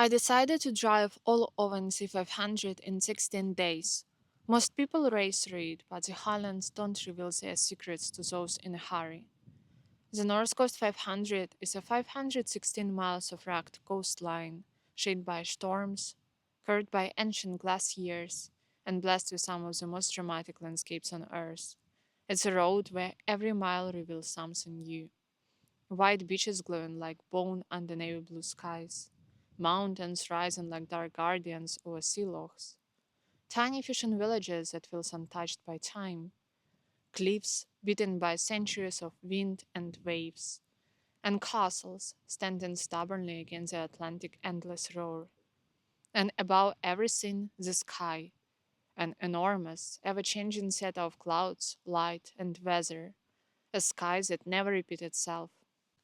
I decided to drive all over NC500 in 16 days. Most people race through it, but the Highlands don't reveal their secrets to those in a hurry. The North Coast 500 is a 516 miles of rugged coastline, shaped by storms, curved by ancient glaciers, and blessed with some of the most dramatic landscapes on Earth. It's a road where every mile reveals something new. White beaches glowing like bone under navy blue skies, mountains rising like dark guardians over sea lochs, tiny fishing villages that feels untouched by time, cliffs beaten by centuries of wind and waves, and castles standing stubbornly against the Atlantic endless roar. And above everything, the sky, an enormous, ever-changing set of clouds, light, and weather, a sky that never repeats itself.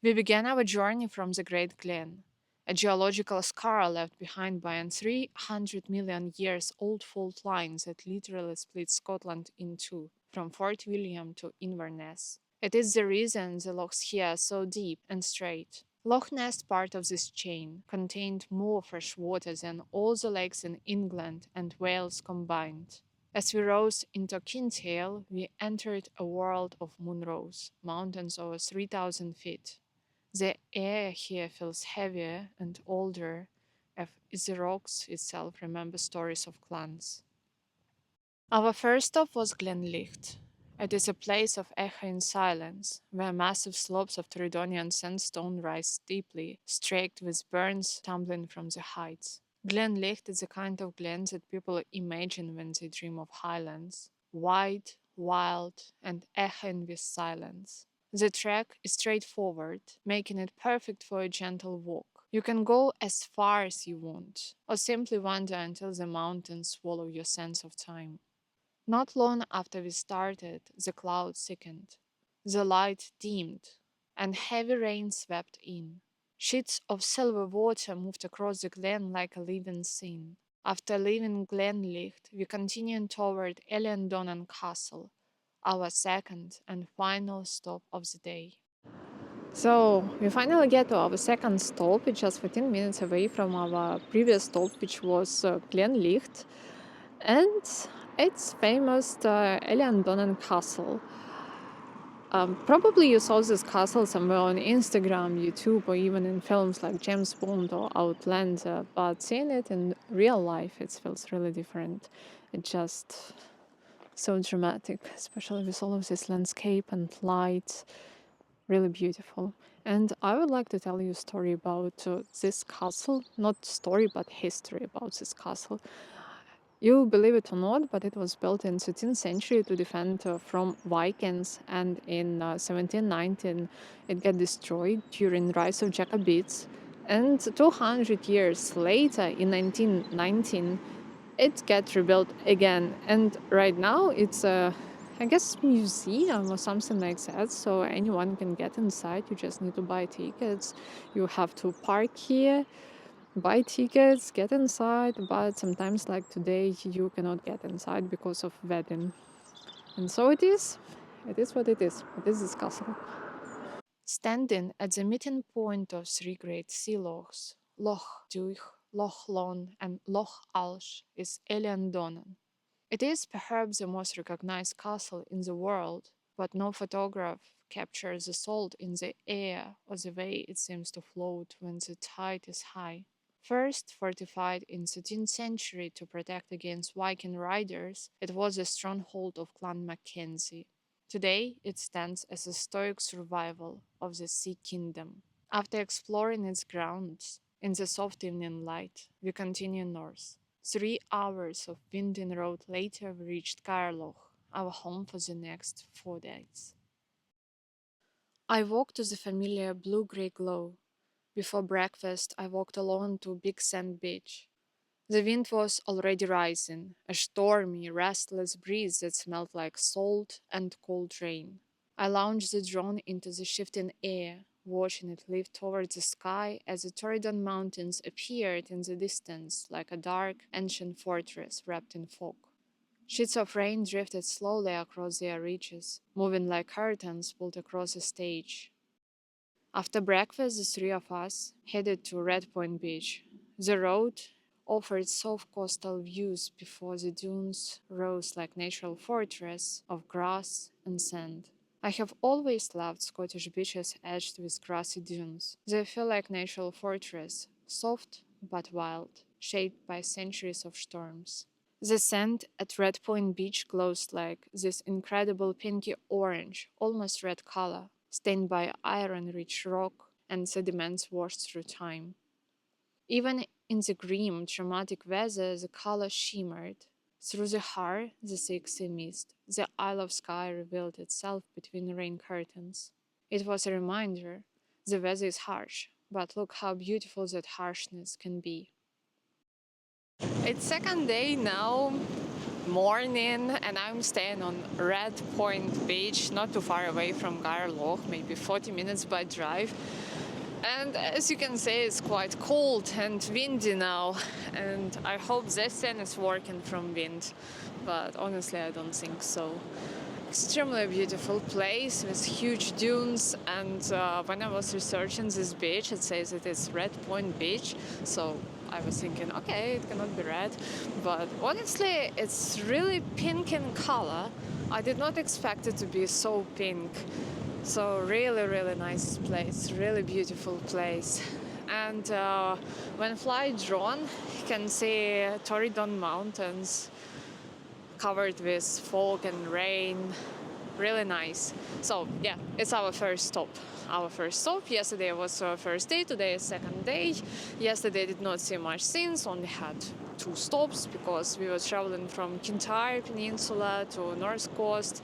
We began our journey from the Great Glen, a geological scar left behind by an 300 million years old fault line that literally split Scotland in two, from Fort William to Inverness. It is the reason the lochs here are so deep and straight. Loch Ness, part of this chain, contained more fresh water than all the lakes in England and Wales combined. As we rose into Kintail, we entered a world of moonrows, mountains over 3,000 feet. The air here feels heavier and older, as the rocks itself remember stories of clans. Our first stop was Gleann Lichd. It is a place of echo and silence, where massive slopes of Torridonian sandstone rise steeply, streaked with burns tumbling from the heights. Gleann Lichd is the kind of glen that people imagine when they dream of highlands, wide, wild, and echoing with silence. The track is straightforward, making it perfect for a gentle walk. You can go as far as you want, or simply wander until the mountains swallow your sense of time. Not long after we started, the clouds thickened, the light dimmed, and heavy rain swept in. Sheets of silver water moved across the glen like a living scene. After leaving Gleann Lichd, we continued toward Eilean Donan Castle, our second and final stop of the day. So we finally get to our second stop, which is 15 minutes away from our previous stop, which was Gleann Lichd, and it's famous Eilean Donan Castle. Probably you saw this castle somewhere on Instagram, YouTube, or even in films like James Bond or Outlander, but seeing it in real life, it feels really different. It's just so dramatic, especially with all of this landscape and light. Really beautiful. And I would like to tell you a story about this castle. Not story, but history about this castle. You believe it or not, but it was built in 13th century to defend from Vikings, and in 1719 it got destroyed during rise of Jacobites. And 200 years later, in 1919, it got rebuilt again. And right now it's a, I guess, museum or something like that, so anyone can get inside. You just need to buy tickets. You have to park here, buy tickets, get inside, but sometimes, like today, you cannot get inside because of wedding. And so it is. It is what it is. It is this castle. Standing at the meeting point of three great sea lochs, Loch Duich, Loch Lon, and Loch Alsh, is Eilean Donan. It is perhaps the most recognized castle in the world, but no photograph captures the salt in the air or the way it seems to float when the tide is high. First fortified in 13th century to protect against Viking riders, it was a stronghold of Clan Mackenzie. Today, it stands as a stoic survival of the Sea Kingdom. After exploring its grounds in the soft evening light, we continue north. 3 hours of winding road later, we reached Gairloch, our home for the next 4 days. I walked to the familiar blue-grey glow. Before breakfast, I walked alone to Big Sand Beach. The wind was already rising, a stormy, restless breeze that smelled like salt and cold rain. I launched the drone into the shifting air, watching it lift toward the sky as the Torridon Mountains appeared in the distance like a dark, ancient fortress wrapped in fog. Sheets of rain drifted slowly across their ridges, moving like curtains pulled across a stage. After breakfast, the three of us headed to Red Point Beach, The road offered soft coastal views before the dunes rose like natural fortress of grass and sand. I have always loved Scottish beaches edged with grassy dunes. They feel like natural fortress, soft but wild, shaped by centuries of storms. The sand at Red Point Beach glows like this incredible pinky orange, almost red color, stained by iron-rich rock and sediments washed through time. Even in the grim, dramatic weather, the color shimmered. Through the Har, the thick sea mist, the Isle of Skye revealed itself between rain curtains. It was a reminder the weather is harsh, but look how beautiful that harshness can be. It's second day now, morning, and I'm staying on Red Point Beach, not too far away from Gairloch, maybe 40 minutes by drive. And as you can see, it's quite cold and windy now, and I hope this thing is working from wind, but honestly I don't think so. Extremely beautiful place with huge dunes, and when I was researching this beach, it says it is Red Point Beach, so I was thinking, okay, it cannot be red, but honestly it's really pink in color. I did not expect it to be so pink. So really nice place, really beautiful place. And when fly drone, you can see Torridon mountains covered with fog and rain. Really nice. So yeah, it's our first stop. Yesterday was our first day, today is second day. Yesterday did not see much scenes, only had 2 stops because we were traveling from Gleann Peninsula to North Coast,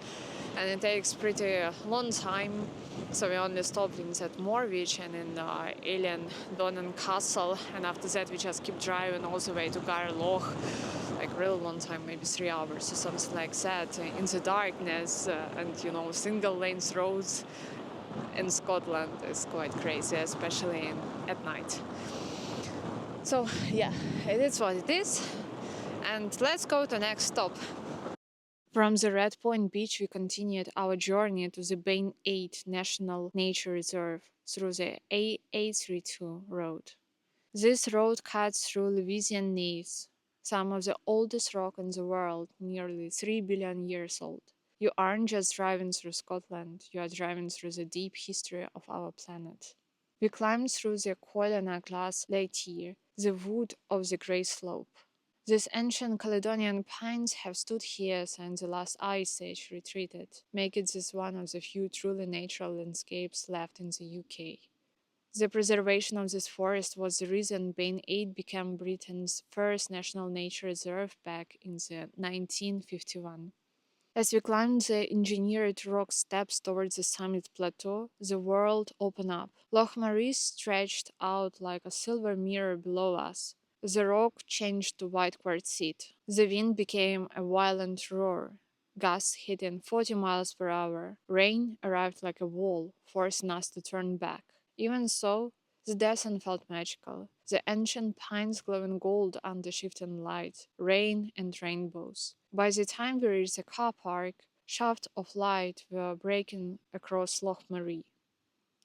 and it takes pretty long time. So we only stopped in that Morwich and in Eilean Donan Castle, and after that we just keep driving all the way to Gairloch, like real long time, maybe 3 hours or something like that, in the darkness, and single lanes roads in Scotland is quite crazy, especially at night. So yeah, it is what it is, and let's go to the next stop. From the Red Point Beach, we continued our journey to the Beinn National Nature Reserve through the A832 road. This road cuts through Lewisian gneiss, some of the oldest rock in the world, nearly 3 billion years old. You aren't just driving through Scotland, you are driving through the deep history of our planet. We climbed through the Coulin glass layer, the wood of the Grey Slope. These ancient Caledonian pines have stood here since the last ice age retreated, making this one of the few truly natural landscapes left in the UK. The preservation of this forest was the reason Beinn became Britain's first national nature reserve back in the 1951. As we climbed the engineered rock steps towards the summit plateau, the world opened up. Loch stretched out like a silver mirror below us. The rock changed to white quartzite. The wind became a violent roar, gusts hitting 40 miles per hour. Rain arrived like a wall, forcing us to turn back. Even so, the descent felt magical. The ancient pines glowing gold under shifting light, rain and rainbows. By the time we reached the car park, shafts of light were breaking across Loch Maree.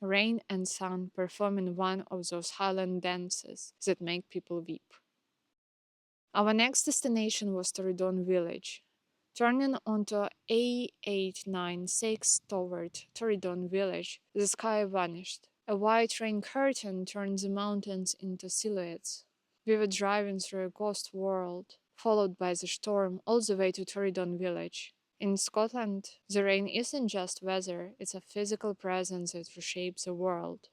Rain and sun performing one of those highland dances that make people weep. Our next destination was Torridon village. Turning onto A896 toward Torridon village, the sky vanished. A white rain curtain turned the mountains into silhouettes. We were driving through a ghost world, followed by the storm all the way to Torridon village. In Scotland, the rain isn't just weather, it's a physical presence that reshapes the world.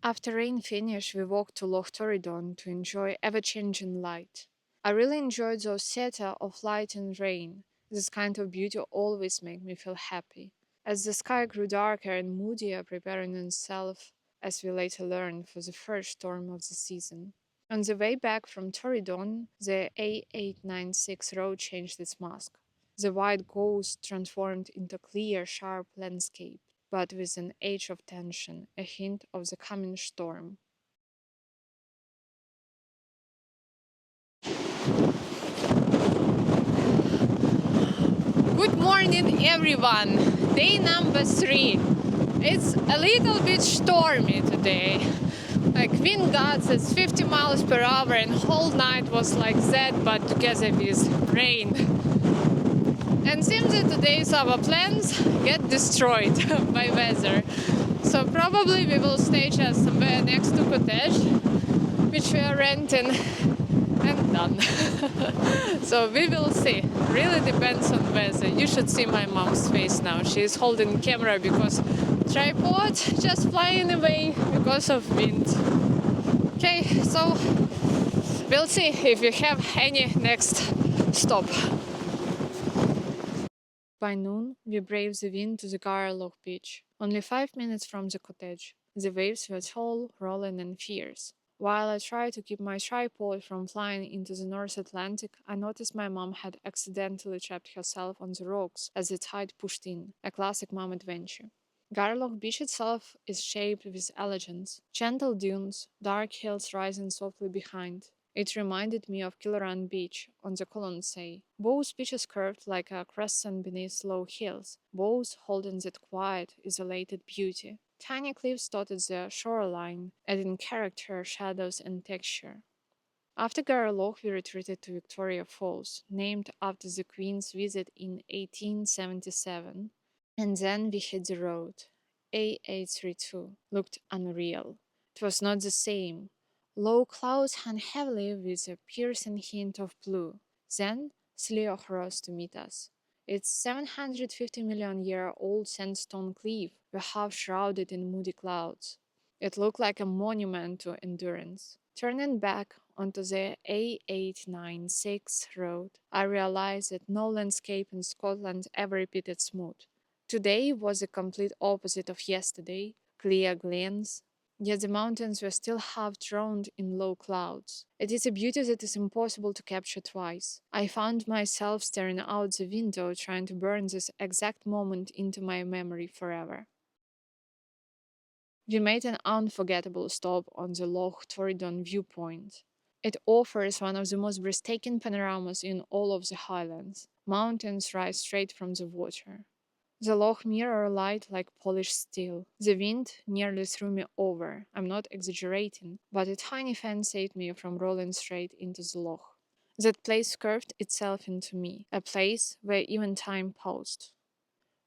After rain finished, we walked to Loch Torridon to enjoy ever-changing light. I really enjoyed those theater of light and rain. This kind of beauty always made me feel happy. As the sky grew darker and moodier, preparing itself, as we later learned, for the first storm of the season. On the way back from Torridon, the A896 road changed its mask. The white ghost transformed into clear, sharp landscape, but with an edge of tension, a hint of the coming storm. Good morning, everyone! Day number 3. It's a little bit stormy today, Like wind gusts at 50 miles per hour, and whole night was like that, but together with rain. And seems that today's our plans get destroyed by weather. So probably we will stay just somewhere next to cottage, which we are renting, and done. So we will see. Really depends on weather. You should see my mom's face now. She is holding camera because tripod just flying away because of wind. Okay, so we'll see if we have any next stop. By noon, we braved the wind to the Gairloch Beach, only 5 minutes from the cottage. The waves were tall, rolling, and fierce. While I tried to keep my tripod from flying into the North Atlantic, I noticed my mom had accidentally trapped herself on the rocks as the tide pushed in, a classic mom adventure. Gairloch Beach itself is shaped with elegance, gentle dunes, dark hills rising softly behind. It reminded me of Gruinard Beach on the Coulin Sea. Both beaches curved like a crescent beneath low hills, both holding that quiet, isolated beauty. Tiny cliffs dotted the shoreline, adding character, shadows, and texture. After Gairloch, we retreated to Victoria Falls, named after the Queen's visit in 1877. And then we hit the road. A832 looked unreal. It was not the same. Low clouds hung heavily with a piercing hint of blue. Then Loch rose to meet us. Its 750-million-year-old sandstone cliff were half shrouded in moody clouds. It looked like a monument to endurance. Turning back onto the A896 road, I realized that no landscape in Scotland ever repeated smooth. Today was the complete opposite of yesterday, clear glens, yet the mountains were still half drowned in low clouds. It is a beauty that is impossible to capture twice. I found myself staring out the window, trying to burn this exact moment into my memory forever. We made an unforgettable stop on the Loch Torridon Viewpoint. It offers one of the most breathtaking panoramas in all of the Highlands. Mountains rise straight from the water. The Loch mirror light like polished steel. The wind nearly threw me over. I'm not exaggerating, but a tiny fan saved me from rolling straight into the Loch. That place curved itself into me, a place where even time paused.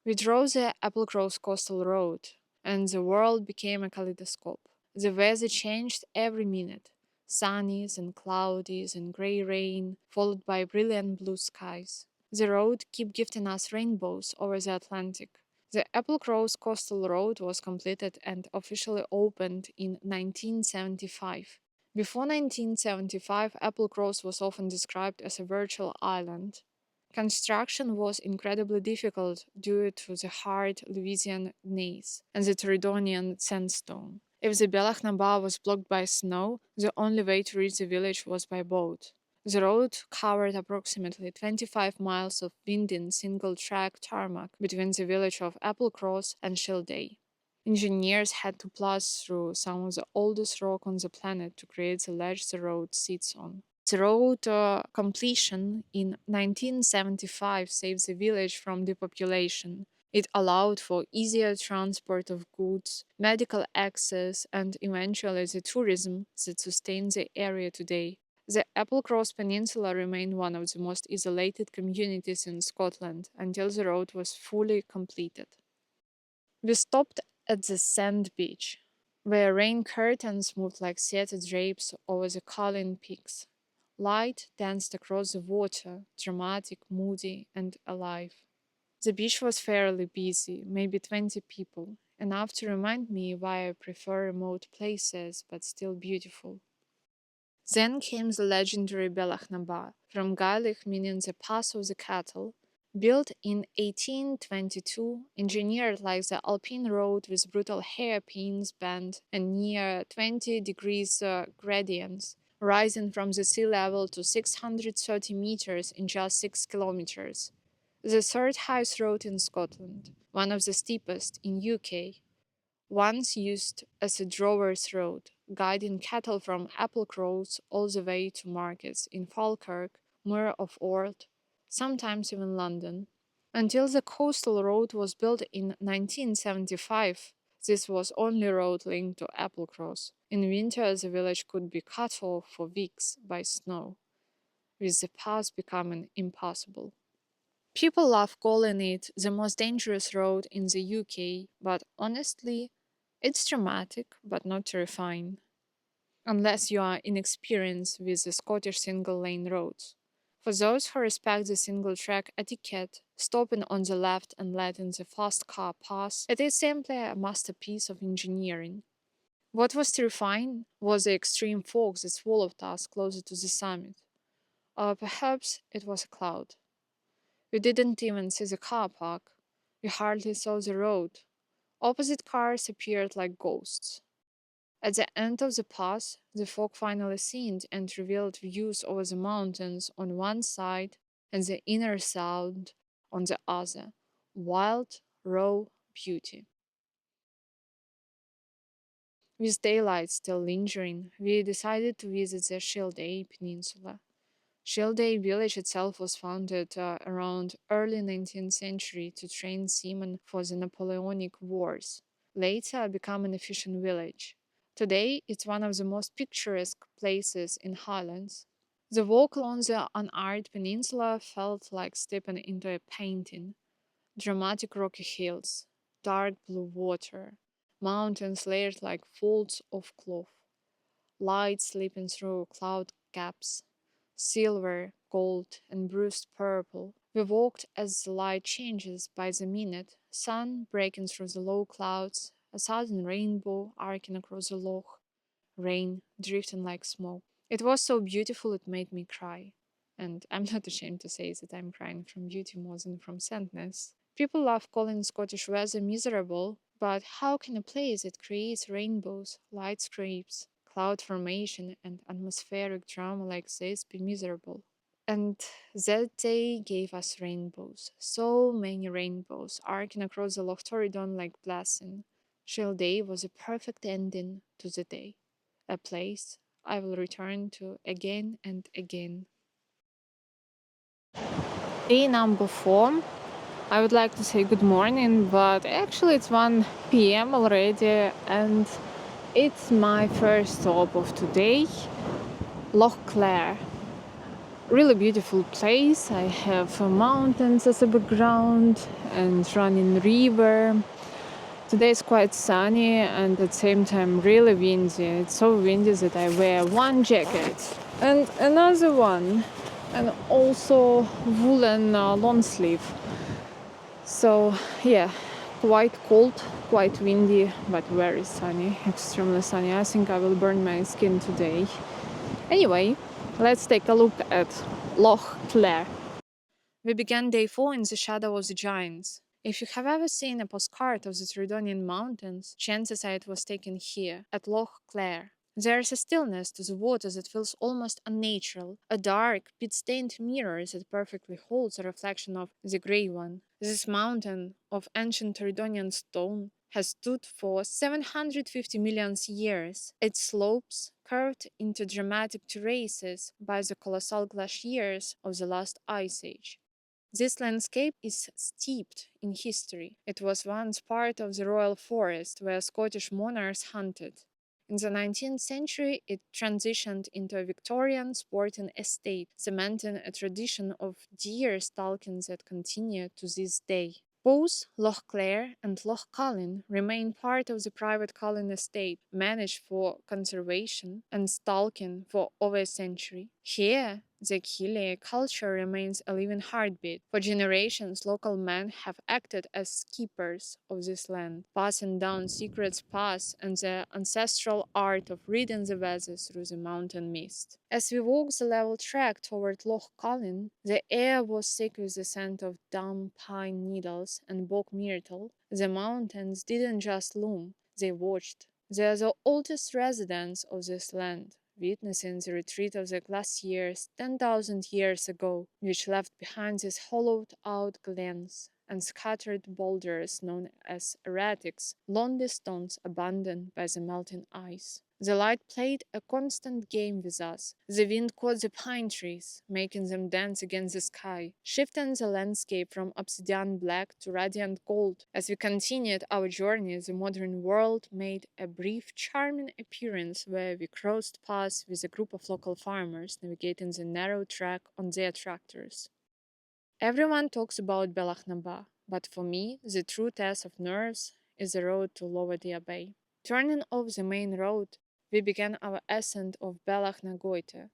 We drove the Applecross Coastal Road, and the world became a kaleidoscope. The weather changed every minute. Sunny, then cloudy, then grey rain, followed by brilliant blue skies. The road kept gifting us rainbows over the Atlantic. The Applecross Coastal Road was completed and officially opened in 1975. Before 1975, Applecross was often described as a virtual island. Construction was incredibly difficult due to the hard Louisiana gneiss and the Torridonian sandstone. If the Bealach was blocked by snow, the only way to reach the village was by boat. The road covered approximately 25 miles of winding single-track tarmac between the village of Applecross and Shieldaig. Engineers had to blast through some of the oldest rock on the planet to create the ledge the road sits on. The road completion in 1975 saved the village from depopulation. It allowed for easier transport of goods, medical access, and eventually the tourism that sustains the area today. The Applecross Peninsula remained one of the most isolated communities in Scotland until the road was fully completed. We stopped at the sand beach, where rain curtains moved like theatre drapes over the Coulin peaks. Light danced across the water, dramatic, moody, and alive. The beach was fairly busy, maybe 20 people, enough to remind me why I prefer remote places but still beautiful. Then came the legendary Bealach, from Gaelic meaning the Pass of the Cattle, built in 1822, engineered like the Alpine Road with brutal hairpins bend and near 20 degrees gradients, rising from the sea level to 630 meters in just 6 kilometers. The third highest road in Scotland, one of the steepest in UK, once used as a drover's road, guiding cattle from Applecross all the way to markets in Falkirk, Muir of Ord, sometimes even London. Until the coastal road was built in 1975, This was only road linked to Applecross. In winter, the village could be cut off for weeks by snow, with the pass becoming impassable. People love calling it the most dangerous road in the UK, but honestly, it's dramatic but not terrifying, unless you are inexperienced with the Scottish single lane roads. For those who respect the single track etiquette, stopping on the left and letting the fast car pass, it is simply a masterpiece of engineering. What was terrifying was the extreme fog that swallowed us closer to the summit. Or perhaps it was a cloud. We didn't even see the car park. We hardly saw the road. Opposite cars appeared like ghosts. At the end of the pass, the fog finally thinned and revealed views over the mountains on one side and the inner sound on the other. Wild, raw beauty. With daylight still lingering, we decided to visit the Shieldaig Peninsula. Shieldaig village itself was founded around early 19th century to train seamen for the Napoleonic Wars, later becoming a fishing village. Today, it's one of the most picturesque places in Highlands. The walk along the unarmed peninsula felt like stepping into a painting. Dramatic rocky hills, dark blue water, mountains layered like folds of cloth, light slipping through cloud gaps, silver, gold, and bruised purple. We walked as the light changes by the minute, sun breaking through the low clouds, a sudden rainbow arcing across the Loch, rain drifting like smoke. It was so beautiful it made me cry. And I'm not ashamed to say that I'm crying from beauty more than from sadness. People love calling Scottish weather miserable, but how can a place that creates rainbows, light scrapes, cloud formation, and atmospheric drama like this be miserable? And that day gave us rainbows, so many rainbows, arcing across the Loch Torridon like blessing. Shieldaig was a perfect ending to the day, a place I will return to again and again. Day number 4. I would like to say good morning, but actually it's 1 p.m. already, and it's my first stop of today, Loch Clair. Really beautiful place. I have mountains as a background and running river. Today is quite sunny and at the same time really windy. It's so windy that I wear one jacket and another one, and also woolen long sleeve. So yeah, quite cold, quite windy, but very sunny, extremely sunny. I think I will burn my skin today. Anyway, let's take a look at Loch Clair. We began day 4 in the shadow of the giants. If you have ever seen a postcard of the Torridonian mountains, chances are it was taken here, at Loch Clair. There is a stillness to the water that feels almost unnatural, a dark, pit-stained mirror that perfectly holds a reflection of the Grey One. This mountain of ancient Torridonian stone has stood for 750 million years. Its slopes curved into dramatic terraces by the colossal glaciers of the last ice age. This landscape is steeped in history. It was once part of the royal forest where Scottish monarchs hunted. In the 19th century, it transitioned into a Victorian sporting estate, cementing a tradition of deer stalking that continued to this day. Both Loch Clair and Loch Coulin remain part of the private Coulin estate, managed for conservation and stalking for over a century. Here, the Gile culture remains a living heartbeat. For generations, local men have acted as keepers of this land, passing down secret paths and the ancestral art of reading the weather through the mountain mist. As we walked the level track toward Loch Coulin, the air was thick with the scent of damp pine needles and bog myrtle. The mountains didn't just loom, they watched. They are the oldest residents of this land, witnessing the retreat of the glaciers 10,000 years ago, which left behind these hollowed-out glens and scattered boulders known as erratics, lonely stones abandoned by the melting ice. The light played a constant game with us. The wind caught the pine trees, making them dance against the sky, shifting the landscape from obsidian black to radiant gold. As we continued our journey, the modern world made a brief, charming appearance where we crossed paths with a group of local farmers navigating the narrow track on their tractors. Everyone talks about Bealach, but for me, the true test of nerves is the road to Lower Diabaig. Turning off the main road, we began our ascent of Bealach na Gaoithe,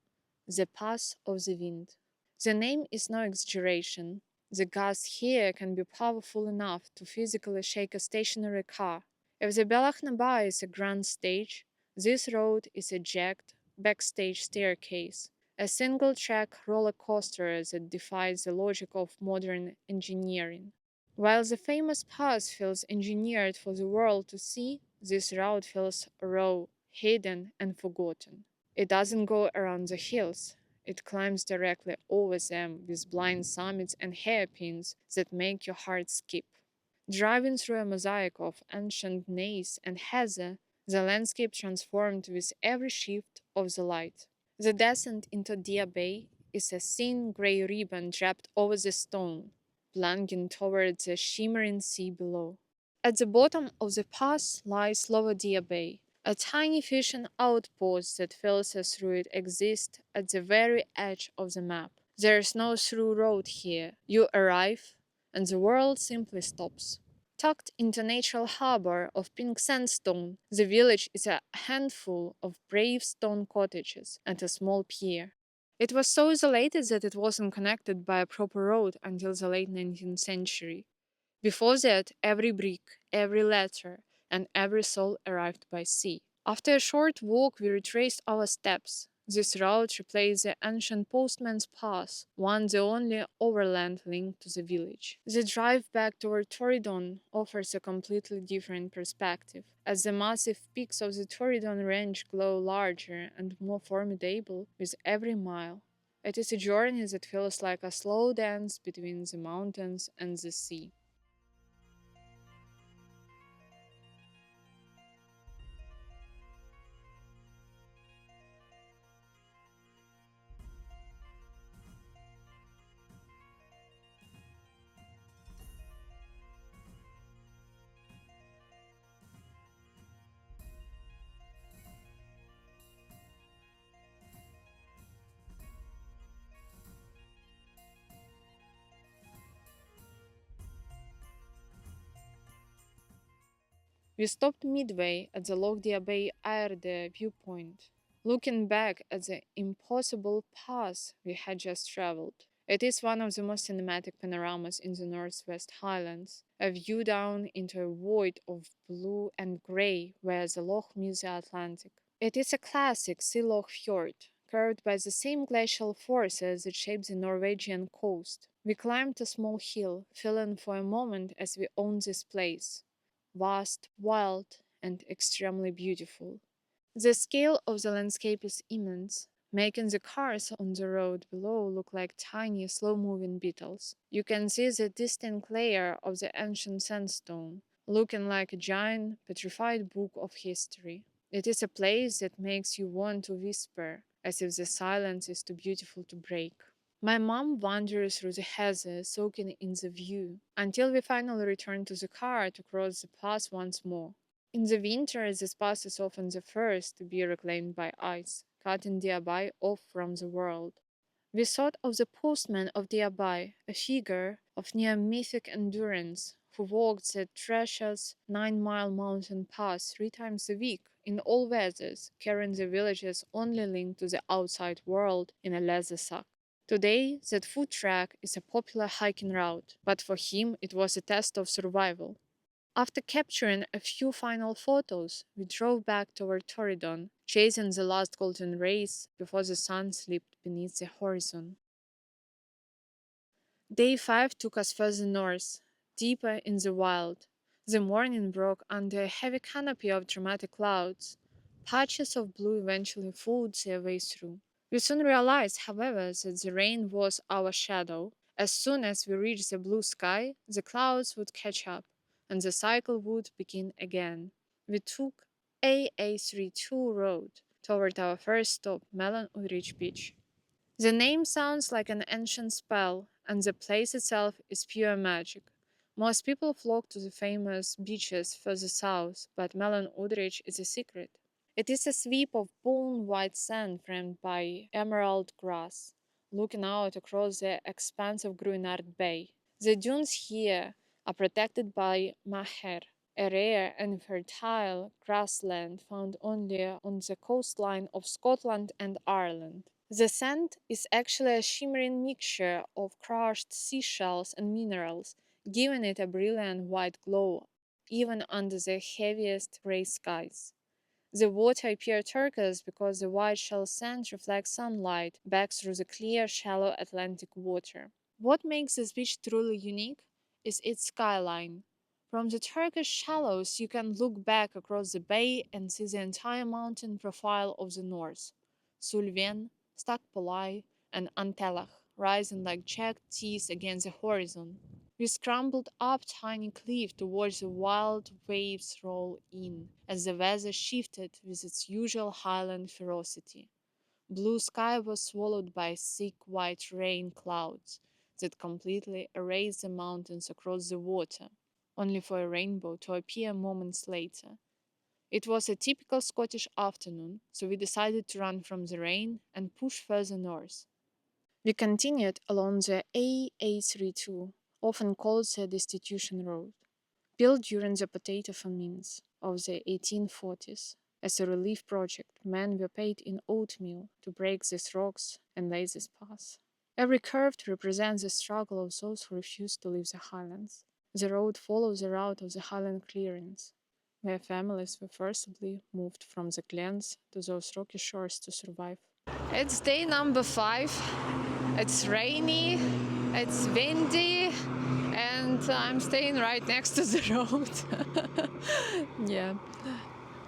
the Pass of the Wind. The name is no exaggeration. The gusts here can be powerful enough to physically shake a stationary car. If the Bealach na is a grand stage, this road is a jagged, backstage staircase, a single track roller coaster that defies the logic of modern engineering. While the famous pass feels engineered for the world to see, this route feels raw, hidden, and forgotten. It doesn't go around the hills. It climbs directly over them with blind summits and hairpins that make your heart skip. Driving through a mosaic of ancient gneiss and heather, the landscape transformed with every shift of the light. The descent into Diabaig is a thin grey ribbon draped over the stone, plunging toward the shimmering sea below. At the bottom of the pass lies Lower Diabaig, a tiny fishing outpost that feels as though it exists at the very edge of the map. There is no through road here. You arrive, and the world simply stops. Tucked into natural harbor of pink sandstone, the village is a handful of brave stone cottages and a small pier. It was so isolated that it wasn't connected by a proper road until the late 19th century. Before that, every brick, every letter, and every soul arrived by sea. After a short walk, we retraced our steps. This route replaced the ancient postman's pass, once the only overland link to the village. The drive back toward Torridon offers a completely different perspective, as the massive peaks of the Torridon range glow larger and more formidable with every mile. It is a journey that feels like a slow dance between the mountains and the sea. We stopped midway at the Loch Diabaigas Airde viewpoint, looking back at the impossible path we had just traveled. It is one of the most cinematic panoramas in the Northwest Highlands, a view down into a void of blue and grey where the Loch meets the Atlantic. It is a classic sea loch fjord, curved by the same glacial forces that shaped the Norwegian coast. We climbed a small hill, feeling for a moment as we owned this place vast, wild, and extremely beautiful. The scale of the landscape is immense, making the cars on the road below look like tiny, slow moving beetles. You can see the distinct layer of the ancient sandstone, looking like a giant, petrified book of history. It is a place that makes you want to whisper, as if the silence is too beautiful to break. My mom wandered through the heather, soaking in the view, until we finally returned to the car to cross the pass once more. In the winter, this pass is often the first to be reclaimed by ice, cutting Diabaig off from the world. We thought of the postman of Diabaig, a figure of near mythic endurance, who walked the treacherous 9-mile mountain pass 3 times a week in all weathers, carrying the village's only link to the outside world in a leather sack. Today, that foot track is a popular hiking route, but for him it was a test of survival. After capturing a few final photos, we drove back toward Torridon, chasing the last golden rays before the sun slipped beneath the horizon. Day 5 took us further north, deeper in the wild. The morning broke under a heavy canopy of dramatic clouds. Patches of blue eventually fooled their way through. We soon realized, however, that the rain was our shadow. As soon as we reached the blue sky, the clouds would catch up, and the cycle would begin again. We took AA32 road toward our first stop, Mellon Udrigle Beach. The name sounds like an ancient spell, and the place itself is pure magic. Most people flock to the famous beaches further south, but Mellon Udrigle is a secret. It is a sweep of bone white sand framed by emerald grass, looking out across the expanse of Gruinard Bay. The dunes here are protected by maher, a rare and fertile grassland found only on the coastline of Scotland and Ireland. The sand is actually a shimmering mixture of crushed seashells and minerals, giving it a brilliant white glow even under the heaviest grey skies. The water appears turquoise because the white shell sand reflects sunlight back through the clear, shallow Atlantic water. What makes this beach truly unique is its skyline. From the turquoise shallows, you can look back across the bay and see the entire mountain profile of the north. Sulven, Stackpolai, and Antelach rising like jagged teeth against the horizon. We scrambled up tiny cliff to watch the wild waves roll in as the weather shifted with its usual highland ferocity. Blue sky was swallowed by thick white rain clouds that completely erased the mountains across the water, only for a rainbow to appear moments later. It was a typical Scottish afternoon, so we decided to run from the rain and push further north. We continued along the AA32, often called the Destitution Road, built during the potato famines of the 1840s. As a relief project, men were paid in oatmeal to break these rocks and lay this path. Every curve represents the struggle of those who refused to leave the highlands. The road follows the route of the highland clearings, where families were forcibly moved from the glens to those rocky shores to survive. It's day number 5. It's rainy, it's windy, and I'm staying right next to the road. Yeah.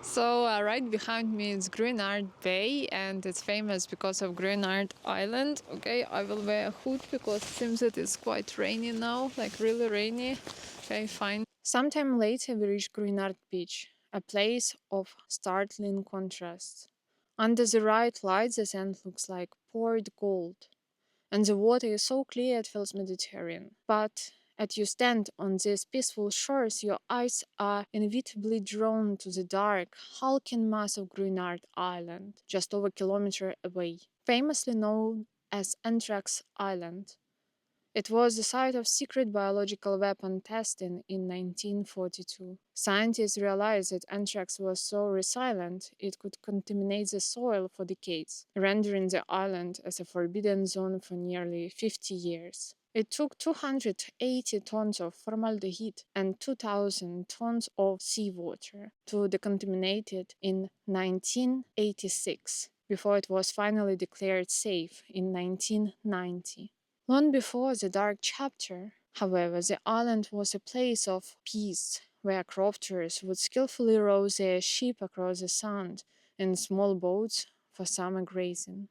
So right behind me is Gruinard Bay, and it's famous because of Gruinard Island. Okay, I will wear a hood because it seems that it's quite rainy now, like really rainy. Okay, fine. Sometime later we reach Gruinard Beach, a place of startling contrasts. Under the right light, the sand looks like poured gold, and the water is so clear it feels Mediterranean. But as you stand on these peaceful shores, your eyes are inevitably drawn to the dark, hulking mass of Gruinard Island, just over a kilometer away, famously known as Anthrax Island. It was the site of secret biological weapon testing in 1942. Scientists realized that anthrax was so resilient it could contaminate the soil for decades, rendering the island as a forbidden zone for nearly 50 years. It took 280 tons of formaldehyde and 2,000 tons of seawater to decontaminate it in 1986, before it was finally declared safe in 1990. Long before the Dark Chapter, however, the island was a place of peace, where crofters would skillfully row their sheep across the sand in small boats for summer grazing.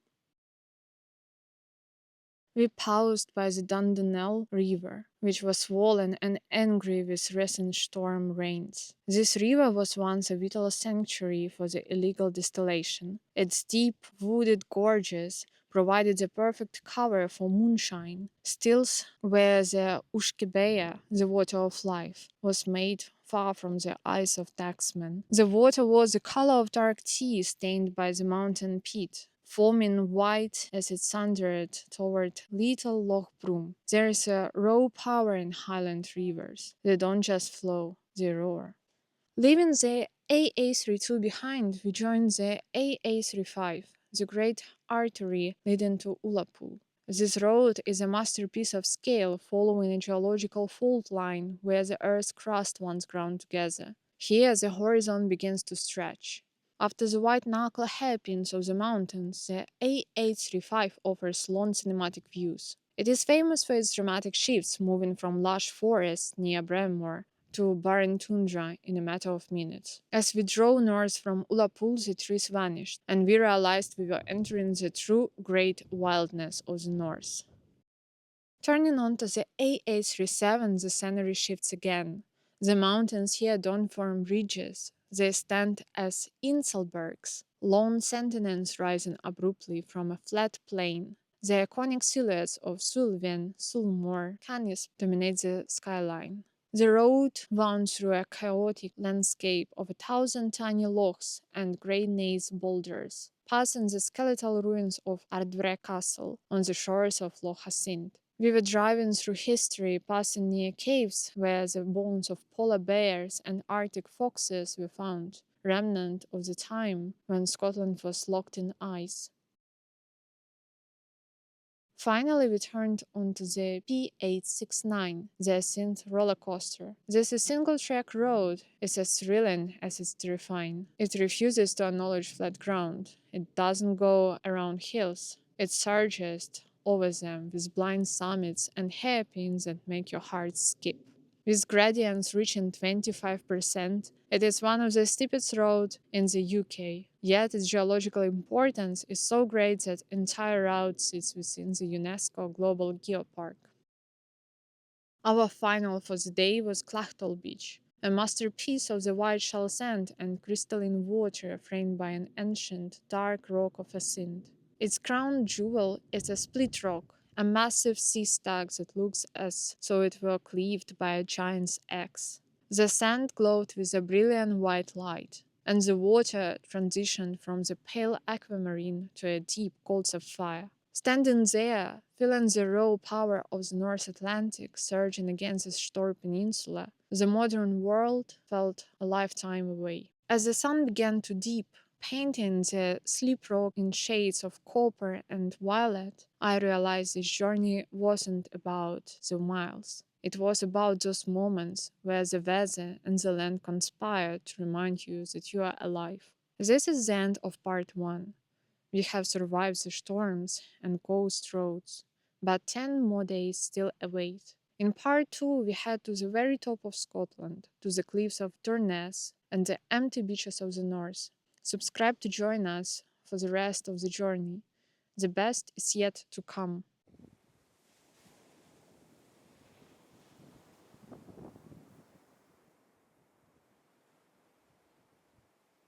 We paused by the Dundonnell River, which was swollen and angry with recent storm rains. This river was once a vital sanctuary for the illegal distillation. Its deep, wooded gorges provided the perfect cover for moonshine, stills where the ushkebeya, the water of life, was made far from the eyes of tacksmen. The water was the color of dark tea stained by the mountain peat, foaming white as it thundered toward little Loch Broom. There is a raw power in Highland rivers. They don't just flow, they roar. Leaving the AA32 behind, we joined the AA35, the great artery leading to Ullapool. This road is a masterpiece of scale, following a geological fault line where the Earth's crust once ground together. Here, the horizon begins to stretch. After the white knuckle hairpins of the mountains, the A835 offers long cinematic views. It is famous for its dramatic shifts, moving from lush forests near Brammore to barren tundra in a matter of minutes. As we drove north from Ullapool, the trees vanished, and we realized we were entering the true great wildness of the north. Turning onto the A837, the scenery shifts again. The mountains here don't form ridges, They stand as Inselbergs, lone sentinels rising abruptly from a flat plain. The iconic silhouettes of Sulven, Sulmore, Canis dominate the skyline. The road wound through a chaotic landscape of 1,000 tiny lochs and grey gneiss boulders, passing the skeletal ruins of Ardre Castle on the shores of Loch Hyacinthe. We were driving through history, passing near caves where the bones of polar bears and Arctic foxes were found, remnant of the time when Scotland was locked in ice. Finally, we turned onto the P869, the Ascent roller coaster. This is single-track road. It's as thrilling as it's terrifying. It refuses to acknowledge flat ground. It doesn't go around hills. It surges over them with blind summits and hairpins that make your heart skip. With gradients reaching 25%, it is one of the steepest roads in the UK, yet its geological importance is so great that entire route sits within the UNESCO Global Geopark. Our final for the day was Clachtoll Beach, a masterpiece of the white shell sand and crystalline water framed by an ancient, dark rock of Ascent. Its crown jewel is a split rock, a massive sea stag that looks as though it were cleaved by a giant's axe. The sand glowed with a brilliant white light, and the water transitioned from the pale aquamarine to a deep cold sapphire. Standing there, feeling the raw power of the North Atlantic surging against the Storr Peninsula, the modern world felt a lifetime away. As the sun began to dip, painting the sleep rock in shades of copper and violet, I realized this journey wasn't about the miles. It was about those moments where the weather and the land conspired to remind you that you are alive. This is the end of part 1. We have survived the storms and coast roads, but 10 more days still await. In part 2, we head to the very top of Scotland, to the cliffs of Durness and the empty beaches of the north. Subscribe to join us for the rest of the journey. The best is yet to come.